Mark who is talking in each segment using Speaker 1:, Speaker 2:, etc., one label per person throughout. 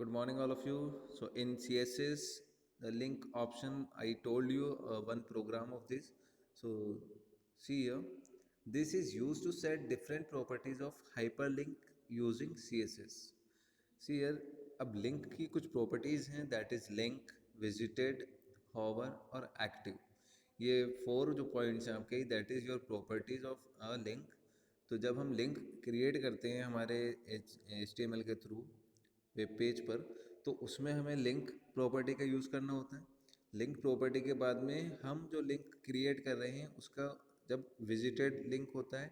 Speaker 1: Good morning, all of you. So in CSS, the link option, I told you one program of this. So see here, this is used to set different properties of hyperlink using CSS. See here, अब link की कुछ properties हैं, that is link, visited, hover और active. ये four जो points हैं आपके, that is your properties of a link. तो जब हम लिंक क्रिएट करते हैं हमारे HTML के थ्रू वेब पेज पर, तो उसमें हमें लिंक प्रॉपर्टी का यूज़ करना होता है. लिंक प्रॉपर्टी के बाद में हम जो लिंक क्रिएट कर रहे हैं उसका जब विजिटेड लिंक होता है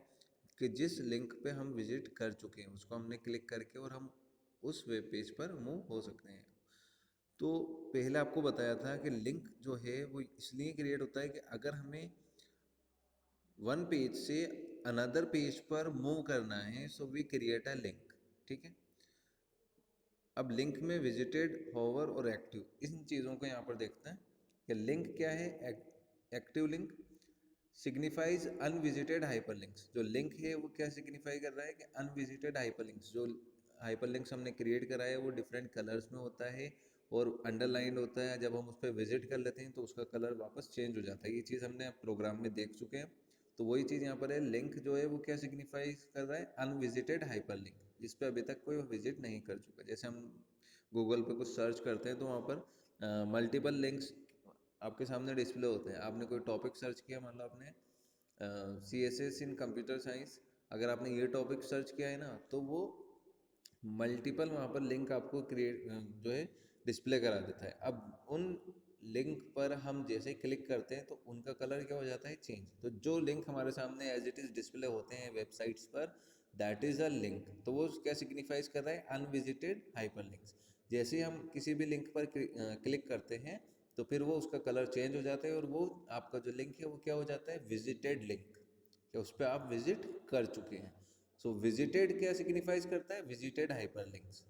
Speaker 1: कि जिस लिंक पे हम विजिट कर चुके हैं उसको हमने क्लिक करके और हम उस वेब पेज पर मूव हो सकते हैं. तो पहले आपको बताया था कि लिंक जो है वो इसलिए क्रिएट होता है कि अगर हमें वन पेज से अनदर पेज पर मूव करना है, so we create a link. ठीक है. अब लिंक में विजिटेड, होवर और एक्टिव, इन चीज़ों को यहाँ पर देखते हैं कि लिंक क्या है. Active link signifies unvisited hyperlinks. जो लिंक है वो क्या सिग्निफाई कर रहा है कि अनविजिटेड हाइपरलिंक्स. जो हाइपरलिंक्स हमने क्रिएट करा है वो डिफरेंट कलर्स में होता है और अंडरलाइन होता है. जब हम उस पर विजिट कर लेते हैं तो उसका कलर वापस चेंज हो जाता है. ये चीज़ हमने प्रोग्राम में देख चुके हैं. तो वही चीज़ यहाँ पर है. लिंक जो है वो क्या सिग्निफाई कर रहा है, अनविजिटेड हाइपरलिंक, जिस पे अभी तक कोई विजिट नहीं कर चुका. जैसे हम गूगल पे कुछ सर्च करते हैं तो वहाँ पर मल्टीपल लिंक्स आपके सामने डिस्प्ले होते हैं. आपने कोई टॉपिक सर्च किया, मान लो आपने CSS इन कंप्यूटर साइंस, अगर आपने ये टॉपिक सर्च किया है ना, तो वो मल्टीपल वहाँ पर लिंक आपको क्रिएट जो है डिस्प्ले करा देता है. अब उन लिंक पर हम जैसे क्लिक करते हैं तो उनका कलर क्या हो जाता है, चेंज. तो जो लिंक हमारे सामने एज इट इज़ डिस्प्ले होते हैं वेबसाइट्स पर, दैट इज़ अ लिंक. तो वो क्या सिग्निफाइज कर रहा है, अनविजिटेड हाइपर लिंक्स. जैसे ही हम किसी भी लिंक पर क्लिक करते हैं तो फिर वो उसका कलर चेंज हो जाता है और वो आपका जो लिंक है वो क्या हो जाता है, विजिटेड लिंक, कि उस पर आप विजिट कर चुके हैं. सो विजिटेड क्या सिग्निफाइज करता है, विजिटेड हाइपरलिंक्स.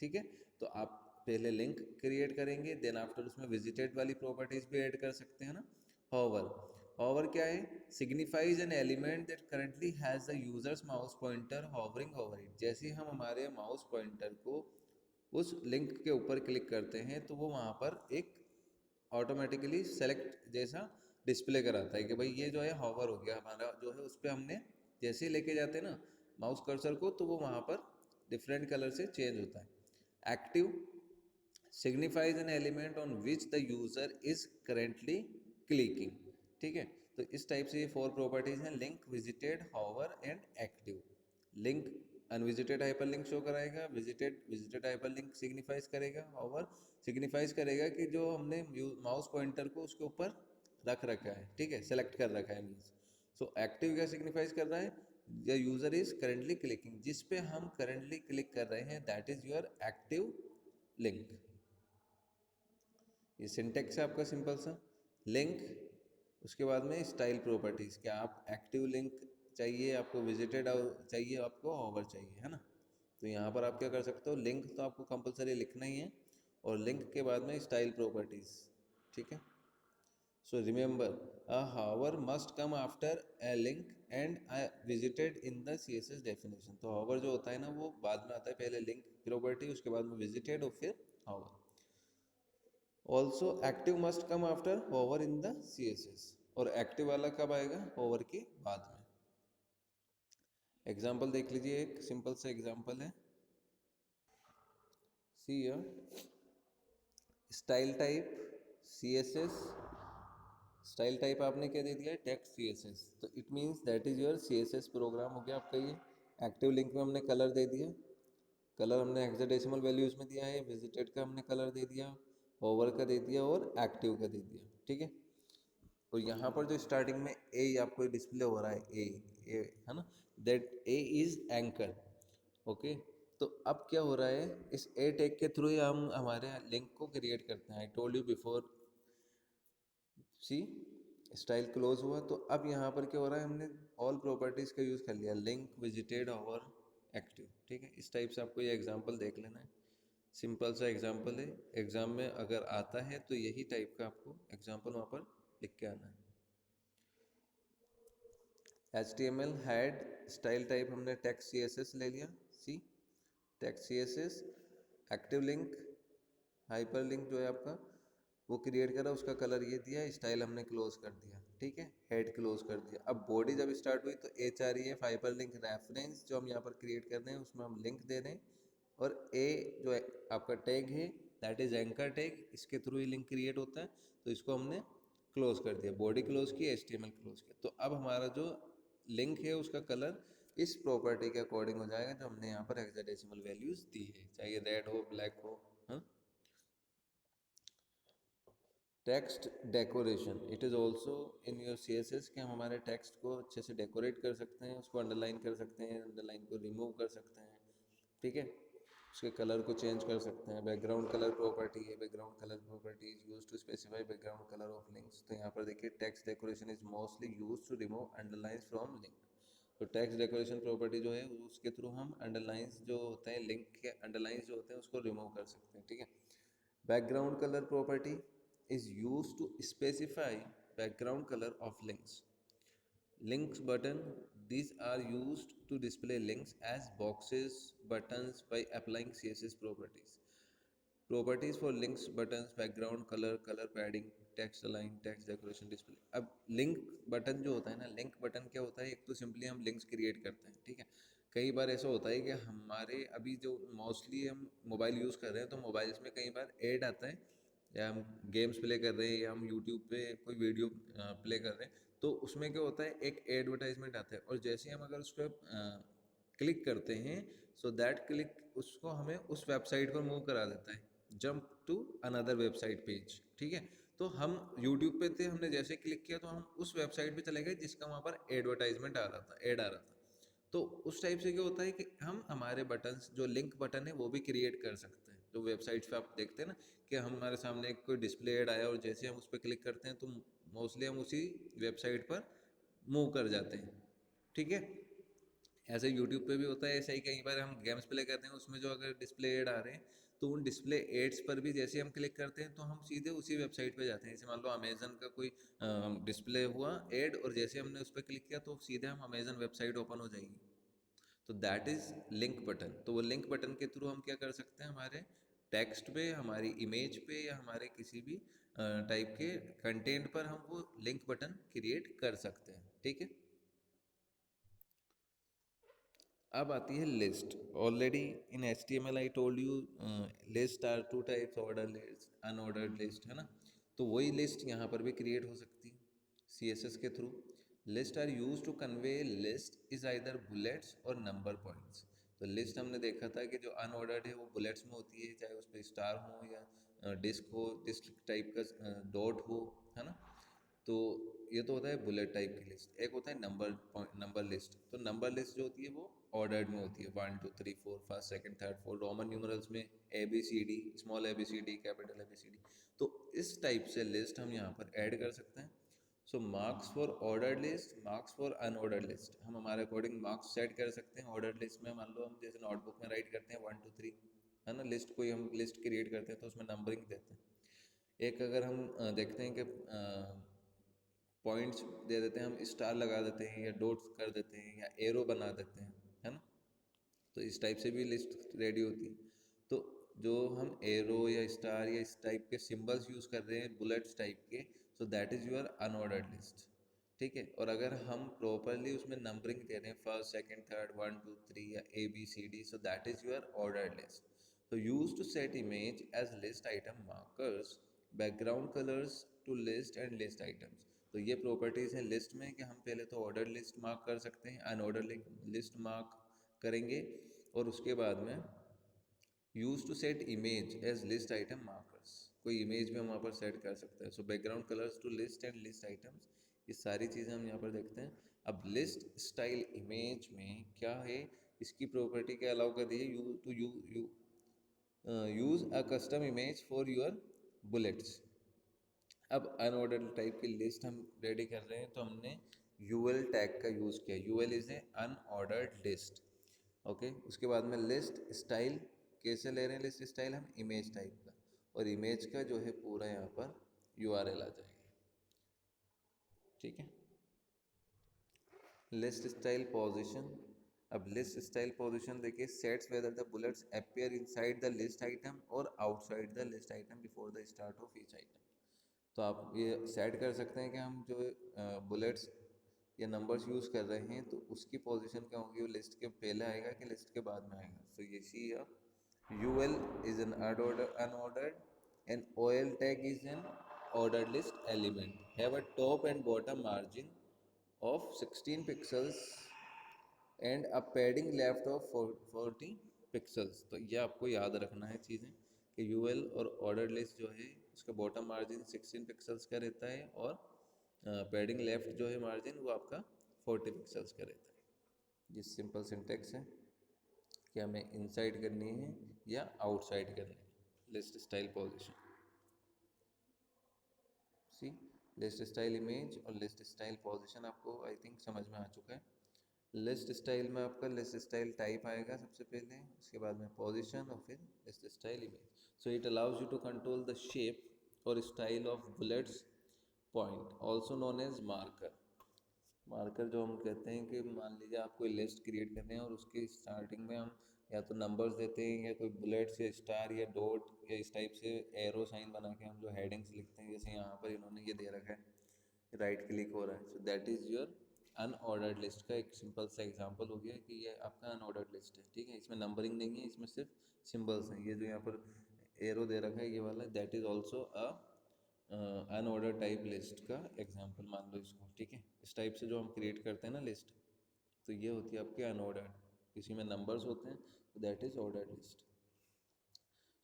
Speaker 1: ठीक है. तो आप पहले लिंक क्रिएट करेंगे, देन आफ्टर उसमें विजिटेड वाली प्रॉपर्टीज भी ऐड कर सकते हैं ना. हॉवर, हॉवर क्या है, signifies an element that currently has the users mouse pointer hovering over it. जैसे हम हमारे माउस पॉइंटर को उस लिंक के ऊपर क्लिक करते हैं तो वो वहाँ पर एक ऑटोमेटिकली सेलेक्ट जैसा डिस्प्ले कराता है कि भाई ये जो है हॉवर हो गया हमारा, जो है उस पर हमने जैसे ही लेके जाते हैं ना माउस कर्सर को, तो वो वहाँ पर डिफरेंट कलर से चेंज होता है. Active signifies an element on which the user is currently clicking. ठीक है. तो इस टाइप से ये फोर प्रॉपर्टीज हैं, link, visited, hover and active. Link unvisited hyperlink show कराएगा, विजिटेड विजिटेड हाइपरलिंक सिग्निफाइज करेगा, हॉवर सिग्निफाइज करेगा कि जो हमने माउस पॉइंटर को उसके ऊपर रख रखा है. ठीक है, सेलेक्ट कर रखा है मीन्स. सो एक्टिव क्या सिग्निफाइज कर रहा है, the user is currently clicking, जिस पे हम करेंटली क्लिक कर रहे हैं, that is your active link. ये सिंटेक्स है आपका सिंपल सा. लिंक, उसके बाद में स्टाइल प्रॉपर्टीज़, क्या आप एक्टिव लिंक चाहिए, आपको विजिटेड चाहिए, आपको हॉवर चाहिए, है ना. तो यहाँ पर आप क्या कर सकते हो, लिंक तो आपको कंपलसरी लिखना ही है और लिंक के बाद में स्टाइल प्रॉपर्टीज़. ठीक है. So remember, a hover must come after a link and visited in the CSS definition. तो हॉवर जो होता है ना वो बाद में आता है, पहले लिंक प्रॉपर्टी, उसके बाद में विजिटेड और फिर hover. Also active must come after hover in the CSS. और एक्टिव वाला कब आएगा, होवर के बाद में. एग्जाम्पल देख लीजिए, एक सिंपल सा एग्जाम्पल है. See style type CSS. Style type आपने क्या दे दिया है, टेक्स्ट CSS. तो it means that is your CSS program हो गया आपका ये. एक्टिव लिंक में हमने कलर दे दिया, कलर हमने हेक्साडेसिमल वैल्यूज में दिया है, विजिटेड का हमने कलर दे दिया, होवर का दे दिया और एक्टिव का दे दिया. ठीक है. और यहाँ पर जो स्टार्टिंग में ए आपको डिस्प्ले हो रहा है, ए है ना, that A is anchor. Okay. तो अब क्या हो रहा है, इस ए टैग के थ्रू ही हम हमारे लिंक को क्रिएट करते हैं. I told you before. See style close हुआ. तो अब यहाँ पर क्या हो रहा है, हमने ऑल प्रॉपर्टीज का यूज़ कर लिया, लिंक, विजिटेड, और एक्टिव. ठीक है. इस टाइप से आपको ये एग्जाम्पल देख लेना है. सिंपल सा एग्जाम्पल है, एग्जाम में अगर आता है तो यही टाइप का आपको एग्जाम्पल वहाँ पर लिख के आना है. HTML हैड स्टाइल टाइप हमने टेक्स्ट CSS ले लिया. See text CSS, active link, hyperlink जो है आपका वो क्रिएट करा, उसका कलर ये दिया, स्टाइल हमने क्लोज कर दिया, ठीक है, हेड क्लोज कर दिया। अब बॉडी जब स्टार्ट हुई तो H R E F hyperlink reference जो हम यहाँ पर क्रिएट कर रहे हैं उसमें हम लिंक दे रहे हैं, और ए जो है आपका टैग है दैट इज एंकर टैग, इसके थ्रू ही लिंक क्रिएट होता है, तो इसको हमने क्लोज कर दिया, बॉडी क्लोज की, HTML क्लोज किया। तो अब हमारा जो लिंक है उसका कलर इस प्रॉपर्टी के अकॉर्डिंग हो जाएगा जो हमने यहाँ पर हेक्साडेसिमल वैल्यूज दी है, चाहे रेड हो ब्लैक हो। हाँ, text decoration, it is also in your CSS कि हम हमारे टेक्स्ट को अच्छे से डेकोरेट कर सकते हैं, उसको अंडरलाइन कर सकते हैं, अंडरलाइन को रिमूव कर सकते हैं, ठीक है, उसके कलर को चेंज कर सकते हैं। बैकग्राउंड कलर प्रॉपर्टी है, background colour property is use to specify background colour of links. तो यहाँ पर देखिए text decoration is mostly use to remove underlines from link. तो टेक्स्ट डेकोरेशन प्रॉपर्टी जो है उसके थ्रू हम अंडरलाइंस जो होते हैं, लिंक के अंडरलाइंस जो होते हैं उसको रिमूव कर सकते हैं, ठीक है। Background color property is used to specify background color of links. Links button, these are used to display links as boxes, buttons by applying CSS properties. Properties for links, buttons, background color, color padding, text align, text decoration, display। अब link button जो होता है ना, link button क्या होता है, एक तो सिंपली हम लिंक्स क्रिएट करते हैं, ठीक है। कई बार ऐसा होता है कि हमारे अभी जो मोस्टली हम मोबाइल यूज़ कर रहे हैं तो मोबाइल्स में कई बार ऐड आता है, या हम गेम्स प्ले कर रहे हैं या हम यूट्यूब पे कोई वीडियो प्ले कर रहे हैं, तो उसमें क्या होता है एक एडवर्टाइजमेंट आता है, और जैसे हम अगर उस पर क्लिक करते हैं, सो दैट क्लिक उसको हमें उस वेबसाइट पर मूव करा देता है, jump to another website page, ठीक है। तो हम यूट्यूब पे थे, हमने जैसे क्लिक किया तो हम उस वेबसाइट पे चले गए जिसका वहाँ पर एडवर्टाइजमेंट आ रहा था, ऐड आ रहा था। तो उस टाइप से क्या होता है कि हम हमारे बटन्स जो लिंक बटन है वो भी क्रिएट कर सकते हैं। जो वेबसाइट्स पे आप देखते हैं ना कि हमारे सामने एक कोई डिस्प्ले ऐड आया और जैसे हम उस पर क्लिक करते हैं तो मोस्टली हम उसी वेबसाइट पर मूव कर जाते हैं, ठीक है। ऐसे यूट्यूब पे भी होता है, ऐसा ही कई बार हम गेम्स प्ले करते हैं उसमें जो अगर डिस्प्ले एड आ रहे हैं तो उन डिस्प्ले एड्स पर भी जैसे हम क्लिक करते हैं तो हम सीधे उसी वेबसाइट पे जाते हैं। जैसे मान लो अमेजन का कोई डिस्प्ले हुआ एड और जैसे हमने उस पर क्लिक किया तो सीधे हम अमेजन वेबसाइट ओपन हो जाएगी। तो दैट इज़ लिंक बटन। तो वो लिंक बटन के थ्रू हम क्या कर सकते हैं, हमारे टेक्स्ट पे, हमारी इमेज पे या हमारे किसी भी टाइप के कंटेंट पर हम वो लिंक बटन क्रिएट कर सकते हैं, ठीक है। अब आती है list. Already in HTML I told you list are two types, order list, unordered list, है ना। तो वही लिस्ट यहाँ पर भी क्रिएट हो सकती है CSS के थ्रू। List are use to convey list is either bullets और नंबर पॉइंट्स। तो लिस्ट हमने देखा था कि जो अनऑर्डर्ड है वो बुलेट्स में होती है, चाहे उस पर स्टार हो या डिस्क हो, डिस्क टाइप का डॉट हो, है ना। तो ये तो होता है बुलेट टाइप की लिस्ट। एक होता है नंबर लिस्ट। तो नंबर लिस्ट जो होती है वो ऑर्डर्ड में होती है, 1 2 3 4 first second third fourth, Roman numerals में ABCD, small ABCD, capital ABCD। तो इस टाइप से लिस्ट हम यहाँ पर ऐड कर सकते हैं। So marks for ordered list, marks for unordered list, हम हमारे अकॉर्डिंग मार्क्स सेट कर सकते हैं। ऑर्डर्ड लिस्ट में मान लो हम जैसे नोटबुक में राइट करते हैं 1 2 3, है ना, लिस्ट कोई हम लिस्ट क्रिएट करते हैं तो उसमें नंबरिंग देते हैं। एक अगर हम देखते हैं कि पॉइंट्स दे देते हैं, हम स्टार लगा देते हैं या डॉट्स कर देते हैं या एरो बना देते हैं, है ना। तो इस टाइप से भी लिस्ट रेडी होती है। तो जो हम एरो या स्टार या इस टाइप के सिंबल्स यूज़ कर रहे हैं बुलेट्स टाइप के, so that is your unordered list, ठीक है। और अगर हम प्रॉपरली उसमें नंबरिंग दे रहे हैं फर्स्ट सेकंड थर्ड 1 2 3 या ABCD, so that is your ordered list. So used to set image as list item markers, background colors to list and list items। तो ये प्रॉपर्टीज हैं लिस्ट में कि हम पहले तो ऑर्डर लिस्ट मार्क कर सकते हैं, अनऑर्डर लिस्ट मार्क करेंगे, और उसके बाद में use to set image as list item markers, कोई इमेज भी हम वहाँ पर सेट कर सकते हैं। So background colours to list and list items, ये सारी चीज़ें हम यहाँ पर देखते हैं। अब लिस्ट स्टाइल इमेज में क्या है, इसकी प्रॉपर्टी क्या अलाउ कर दी है, use a custom image for your bullets. अब अनऑर्डर्ड टाइप की लिस्ट हम रेडी कर रहे हैं तो हमने यूएल टैग का यूज़ किया। UL is a unordered list, okay. उसके बाद में लिस्ट स्टाइल कैसे ले रहे हैं, लिस्ट स्टाइल हम इमेज टाइप का, और इमेज का जो है पूरा यहाँ पर URL आ जाएगा, ठीक है। लिस्ट स्टाइल पोजीशन, अब लिस्ट स्टाइल पोजीशन देखिए, sets whether the bullets appear inside the list item और outside the list item before the start of each item. तो आप ये सेट कर सकते हैं कि हम जो बुलेट्स या नंबर्स यूज़ कर रहे हैं तो उसकी पोजीशन क्या होगी, वो लिस्ट के पहले आएगा कि लिस्ट के बाद में आएगा। सो ये सी UL is an unordered and OL tag is an ordered list element. Have a top and bottom margin of 16 pixels and a padding left of 40 pixels। तो ये आपको याद रखना है चीज़ें कि UL और ordered list जो है उसका बॉटम मार्जिन 16 पिक्सल्स का रहता है और पैडिंग लेफ्ट जो है मार्जिन वो आपका 40 पिक्सल्स का रहता है। ये सिंपल सिंटेक्स है कि हमें इनसाइड करनी है या आउटसाइड करनी है लिस्ट स्टाइल पोजीशन। सी लिस्ट स्टाइल इमेज और लिस्ट स्टाइल पोजीशन आपको आई थिंक समझ में आ चुका है। लिस्ट स्टाइल में आपका लिस्ट स्टाइल टाइप आएगा सबसे पहले, उसके बाद में पोजीशन और फिर list style image. So it allows you to control the shape और style of bullets point also known as marker. Marker जो हम कहते हैं कि मान लीजिए आप कोई लिस्ट क्रिएट करते हैं और उसके स्टार्टिंग में हम या तो नंबर्स देते हैं या कोई बुलेट्स या स्टार या डॉट या इस टाइप से एरो साइन बना के हम जो हेडिंग्स लिखते हैं, जैसे यहाँ पर इन्होंने ये दे रखा है राइट क्लिक हो रहा है। So that is your unordered list का एक सिंपल सा एग्जांपल हो गया कि ये आपका अनऑर्डर्ड लिस्ट है। ठीक है, इसमें नंबरिंग नहीं है, इसमें सिर्फ सिंबल्स हैं। ये जो यहाँ पर एरो दे रखा है ये वाला, that is also a unordered type list का एग्जांपल मान लो इसको। ठीक है, इस टाइप से जो हम क्रिएट करते हैं ना लिस्ट, तो ये होती है आपकी अनऑर्डर्ड। किसी में नंबर्स होते हैं तो that is ordered list.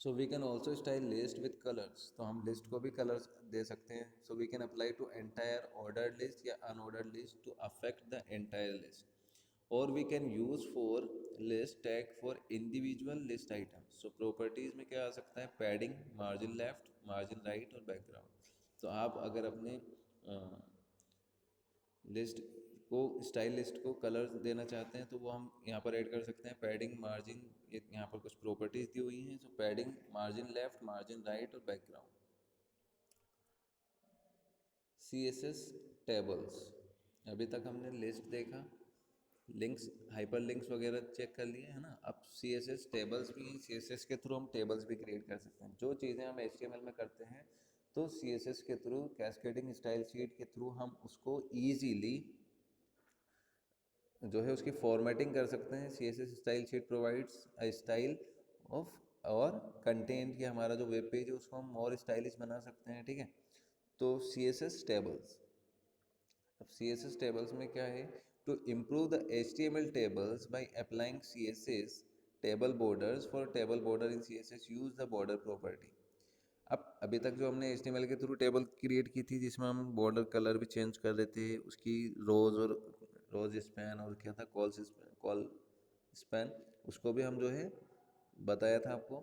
Speaker 1: So we can also style list with colours. तो हम लिस्ट को भी कलर्स दे सकते हैं। So we can apply to entire ordered list या unordered list to affect the entire list. और we can use for list tag for individual list items. So properties में क्या आ सकता है, padding, margin left, margin right और background. तो आप अगर अपने लिस्ट को स्टाइल लिस्ट को कलर देना चाहते हैं तो वो हम यहाँ पर ऐड कर सकते हैं, पैडिंग, मार्जिन। ये यहाँ पर कुछ प्रॉपर्टीज़ दी हुई हैं। So padding, margin left, margin right और बैकग्राउंड। CSS टेबल्स, अभी तक हमने लिस्ट देखा, लिंक्स, हाइपर लिंक्स वगैरह चेक कर लिए है ना। अब CSS टेबल्स भी हैं। CSS के थ्रू हम टेबल्स भी क्रिएट कर सकते हैं। जो चीज़ें हम HTML में करते हैं तो CSS के थ्रू, कैस्केडिंग स्टाइल शीट के थ्रू हम उसको ईजीली जो है उसकी फॉर्मेटिंग कर सकते हैं। CSS style sheet provides a style of और कंटेंट, कि हमारा जो वेब पेज है उसको हम और स्टाइलिश बना सकते हैं। ठीक है, तो CSS टेबल्स। अब CSS टेबल्स में क्या है, to improve the HTML tables by applying CSS table borders. For table border in CSS use the border property. अब अभी तक जो हमने HTML के थ्रू टेबल क्रिएट की थी जिसमें हम बॉर्डर कलर भी चेंज कर देते थे, उसकी रोज और रोज स्पैन और क्या था, कॉल स्पैन, उसको भी हम जो है बताया था आपको।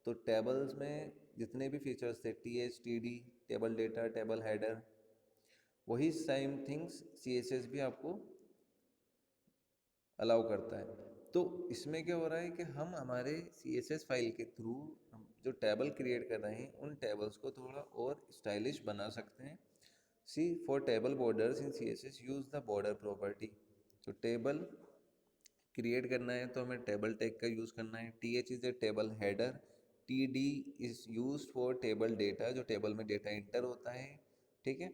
Speaker 1: तो टेबल्स में जितने भी फीचर्स थे, TH, TD, table data, table header, वही सेम थिंग्स CSS भी आपको अलाउ करता है। तो इसमें क्या हो रहा है कि हम हमारे CSS फाइल के थ्रू हम जो टेबल क्रिएट कर रहे हैं उन टेबल्स को थोड़ा और स्टाइलिश बना सकते हैं। See for table borders in CSS use the border property. तो टेबल क्रिएट करना है तो हमें टेबल टैग का यूज़ करना है। TH is a table header. TD is use for table data, जो टेबल में डेटा इंटर होता है। ठीक है,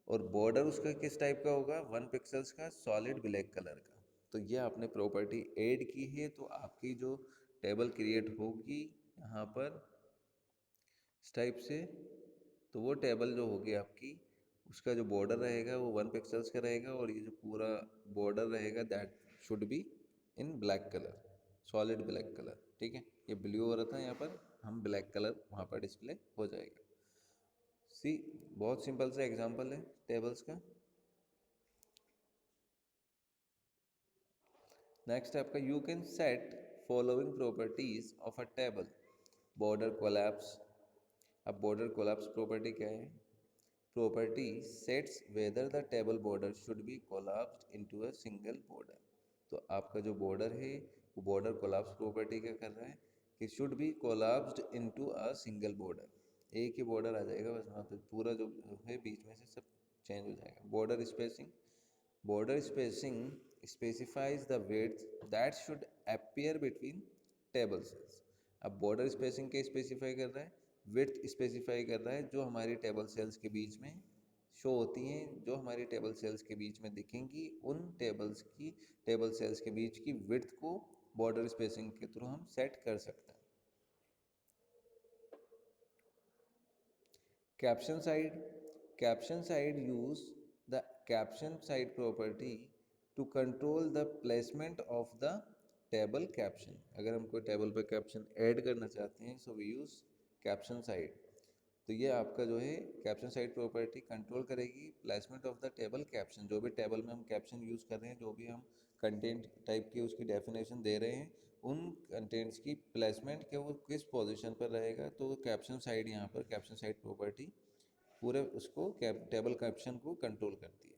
Speaker 1: और बॉर्डर उसका किस टाइप का होगा, 1 पिक्सल्स का, सॉलिड ब्लैक कलर का। तो ये आपने प्रॉपर्टी ऐड की है तो आपकी जो टेबल क्रिएट होगी यहाँ पर इस टाइप से, तो वो टेबल जो होगी आपकी, उसका जो बॉर्डर रहेगा वो 1 पिक्सल्स का रहेगा और ये जो पूरा बॉर्डर रहेगा that should be in black colour, solid black colour. ठीक है, ये ब्लू हो रहा था, यहाँ पर हम ब्लैक कलर वहाँ पर डिस्प्ले हो जाएगा। सी बहुत सिंपल सा एग्जांपल है टेबल्स का। नेक्स्ट आपका, you can set following properties of a table. Border collapse. अब बॉर्डर कोलैप्स प्रॉपर्टी क्या है, property sets whether the table border should be collapsed into a single border. तो आपका जो बॉर्डर है वो बॉर्डर कोलैप्स प्रॉपर्टी क्या कर रहा है कि should be collapsed into a single border. एक ही बॉर्डर आ जाएगा बस, वहाँ पे पूरा जो है बीच में से सब चेंज हो जाएगा। Border spacing, border spacing specifies the width that should appear between table cells. अब border spacing क्या specify कर रहा है, width specify कर रहा है जो हमारी table cells के बीच में शो होती हैं, जो हमारी टेबल सेल्स के बीच में दिखेंगी, उन टेबल सेल्स के बीच की विड्थ को बॉर्डर स्पेसिंग के थ्रू हम सेट कर सकते हैं. Caption side use the caption side property to control the placement of the table caption. अगर हम कोई टेबल पे कैप्शन ऐड करना चाहते हैं so we use caption side. तो ये आपका जो है कैप्शन साइड प्रॉपर्टी कंट्रोल करेगी placement of the table caption. जो भी टेबल में हम कैप्शन यूज़ कर रहे हैं, जो भी हम कंटेंट टाइप की उसकी डेफिनेशन दे रहे हैं, उन कंटेंट्स की प्लेसमेंट के वो किस पोजीशन पर रहेगा, तो कैप्शन साइड यहाँ पर कैप्शन साइड प्रॉपर्टी पूरे उसको टेबल कैप्शन को कंट्रोल करती है.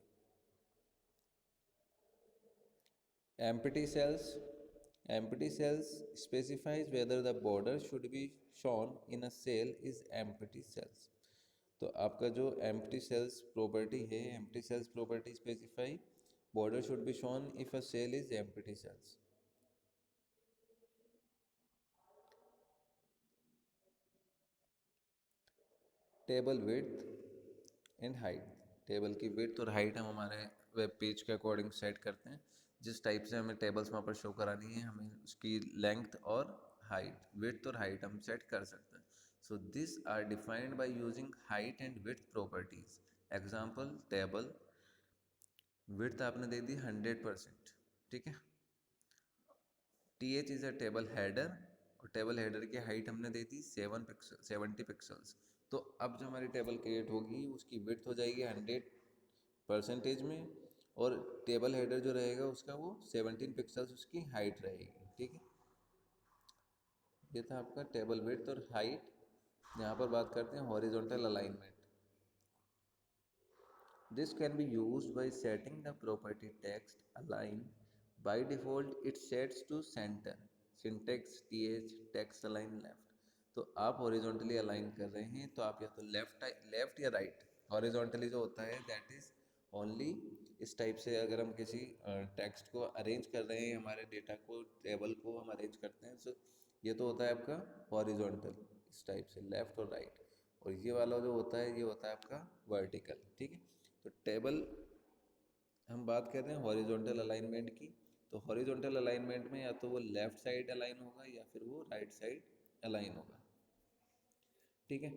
Speaker 1: Empty cells specifies whether the border should be shown in a cell is empty cells. तो आपका जो empty cells property है, empty cells property specify border should be shown if a cell is empty cells. Table width and height. Table की width और height हम हमारे web page के according set करते हैं. जिस टाइप से हमें टेबल्स वहाँ पर शो करानी है, हमें उसकी लेंथ और हाइट, विड्थ और हाइट हम सेट कर सकते हैं. So this are defined by using height and width properties. Example, table width आपने दे दी 100%, ठीक है. TH is a table header, और टेबल हेडर की हाइट हमने दे दी 70 पिक्सल्स. तो अब जो हमारी टेबल क्रिएट होगी उसकी विड्थ हो जाएगी 100% में, और टेबल हेडर जो रहेगा उसका वो 17 पिक्सल्स उसकी हाइट रहेगी, ठीक है. ये था आपका टेबल विड्थ और हाइट. यहाँ पर बात करते हैं horizontal alignment. This can be used by setting the property text align. By default it sets to center. Syntax th text align left. तो आप हॉरिजॉन्टली अलाइन कर रहे हैं तो आप या तो लेफ्ट या राइट. हॉरिजॉन्टली जो होता है दैट इज ओनली इस टाइप से. अगर हम किसी टेक्स्ट को अरेंज कर रहे हैं, हमारे डेटा को, टेबल को हम अरेंज करते हैं, सो ये तो होता है आपका हॉरिजॉन्टल, इस टाइप से लेफ्ट और राइट. और ये वाला जो होता है ये होता है आपका वर्टिकल, ठीक है. तो टेबल हम बात कर रहे हैं हॉरिजॉन्टल अलाइनमेंट की. तो हॉरिजॉन्टल अलाइनमेंट में या तो वो लेफ्ट साइड अलाइन होगा या फिर वो राइट साइड अलाइन होगा, ठीक है.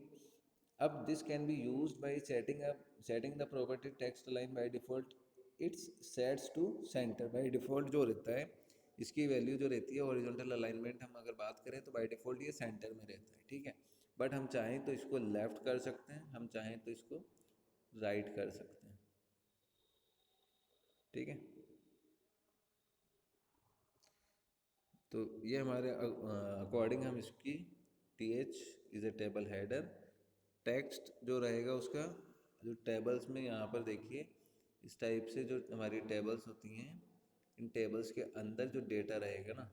Speaker 1: अब this can be used by setting the property text align. By default its sets to centre. By default जो रहता है इसकी वैल्यू जो रहती है हॉरिजॉन्टल अलाइनमेंट हम अगर बात करें तो बाय डिफॉल्ट ये सेंटर में रहता है, ठीक है. बट हम चाहें तो इसको लेफ्ट कर सकते हैं, हम चाहें तो इसको राइट कर सकते हैं, ठीक है. तो ये हमारे अकॉर्डिंग हम इसकी TH is a table header. Text जो रहेगा उसका जो टेबल्स में यहाँ पर देखिए इस टाइप से जो हमारी टेबल्स होती हैं, इन टेबल्स के अंदर जो डेटा रहेगा ना,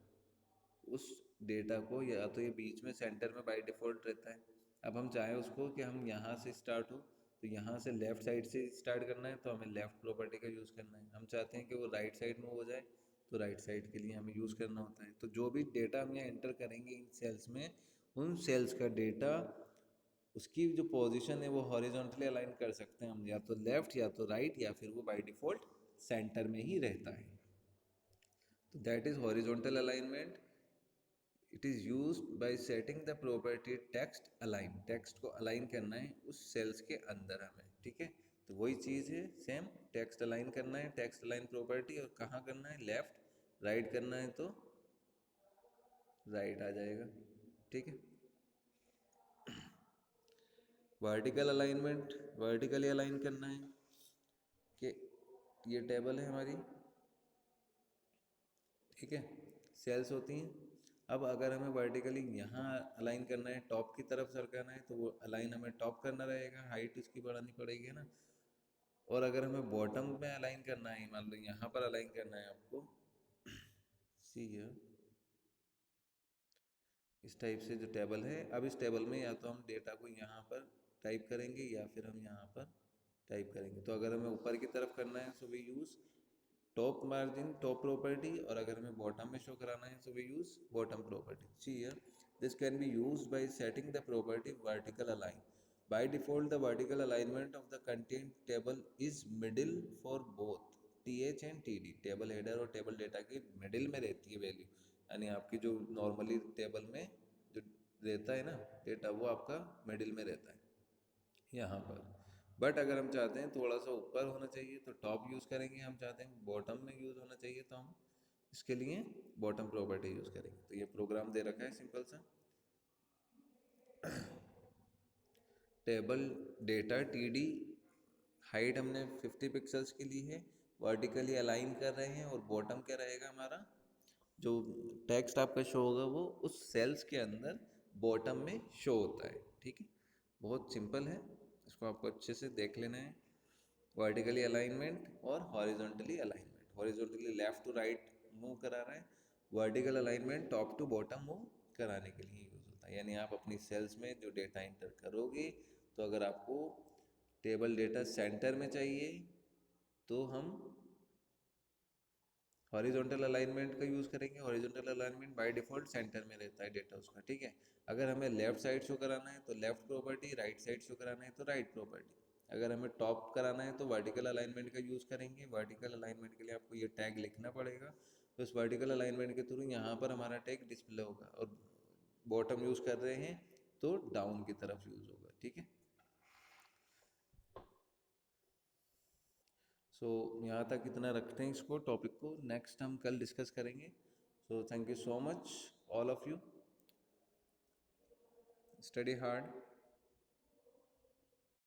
Speaker 1: उस डेटा को या तो ये बीच में सेंटर में बाय डिफ़ॉल्ट रहता है. अब हम चाहें उसको कि हम यहाँ से स्टार्ट हो, तो यहाँ से लेफ़्ट साइड से स्टार्ट करना है तो हमें लेफ़्ट प्रॉपर्टी का यूज़ करना है. हम चाहते हैं कि वो राइट साइड में हो जाए तो राइट साइड के लिए हमें यूज़ करना होता है. तो जो भी डेटा हम यहाँ एंटर करेंगे इन सेल्स में, उन सेल्स का डेटा उसकी जो पोजीशन है वो हॉरिजॉन्टली अलाइन कर सकते हैं हम, या तो लेफ़्ट या तो राइट, या फिर वो बाय डिफ़ॉल्ट सेंटर में ही रहता है. तो that is horizontal alignment. It is used by setting the property text align. Text को अलाइन करना है उस सेल्स के अंदर हमें, ठीक है. तो वही चीज़ है सेम, टेक्स्ट अलाइन करना है, टेक्स्ट अलाइन प्रॉपर्टी, और कहाँ करना है, लेफ्ट. राइट करना है तो राइट आ जाएगा, ठीक है. वर्टिकल अलाइनमेंट, वर्टिकली अलाइन करना है कि ये टेबल है हमारी, ठीक है, सेल्स होती हैं. अब अगर हमें वर्टिकली यहाँ अलाइन करना है, टॉप की तरफ सरकाना है, तो वो अलाइन हमें टॉप करना रहेगा, हाइट उसकी बढ़ानी पड़ेगी ना. और अगर हमें बॉटम में अलाइन करना है, मान लो यहाँ पर अलाइन करना है आपको, सी हियर, इस टाइप से जो टेबल है, अब इस टेबल में या तो हम डेटा को यहाँ पर टाइप करेंगे या फिर हम यहाँ पर टाइप करेंगे. तो अगर हमें ऊपर की तरफ करना है so we use top margin top property, और अगर हमें बॉटम में शो कराना है तो we use bottom property. See here, this can be used by setting the property vertical align. By default the vertical alignment of the content table is middle for both TH and TD. Table header और table data की middle में रहती है value, यानी आपकी जो normally table में जो रहता है ना डेटा, वो आपका मिडिल में रहता है यहाँ पर। बट अगर हम चाहते हैं थोड़ा सा ऊपर होना चाहिए तो टॉप यूज़ करेंगे, हम चाहते हैं बॉटम में यूज़ होना चाहिए तो हम इसके लिए बॉटम प्रॉपर्टी यूज़ करेंगे। तो ये प्रोग्राम दे रखा है सिंपल सा, टेबल डेटा टीडी हाइट हमने 50 पिक्सल्स की ली है, वर्टिकली अलाइन कर रहे हैं, और बॉटम क्या रहेगा हमारा, जो टेक्स्ट आपका शो होगा वो उस सेल्स के अंदर बॉटम में शो होता है। ठीक है, बहुत सिंपल है, इसको आपको अच्छे से देख लेना है। वर्टिकली अलाइनमेंट और horizontally alignment, horizontally left to right move करा रहा है, vertical alignment top to bottom move कराने के लिए यूज़ होता है। यानी आप अपनी सेल्स में जो डेटा इंटर करोगे, तो अगर आपको टेबल डेटा सेंटर में चाहिए तो हम हॉरिजॉन्टल अलाइनमेंट का यूज़ करेंगे। Horizontal alignment by default centre में रहता है डेटा उसका, ठीक है। अगर हमें लेफ्ट साइड शो कराना है तो left property, right side show कराना है तो राइट प्रॉपर्टी। अगर हमें टॉप कराना है तो वर्टिकल अलाइनमेंट का यूज़ करेंगे। वर्टिकल अलाइनमेंट के लिए आपको ये टैग लिखना पड़ेगा, तो इस वर्टिकल अलाइनमेंट के थ्रू यहाँ पर हमारा टैग डिस्प्ले होगा, और बॉटम यूज़ कर रहे हैं तो डाउन की तरफ यूज़ होगा, ठीक है। सो यहाँ तक इतना रखते हैं इसको, टॉपिक को, नेक्स्ट हम कल डिस्कस करेंगे। So thank you so much all of you, study hard.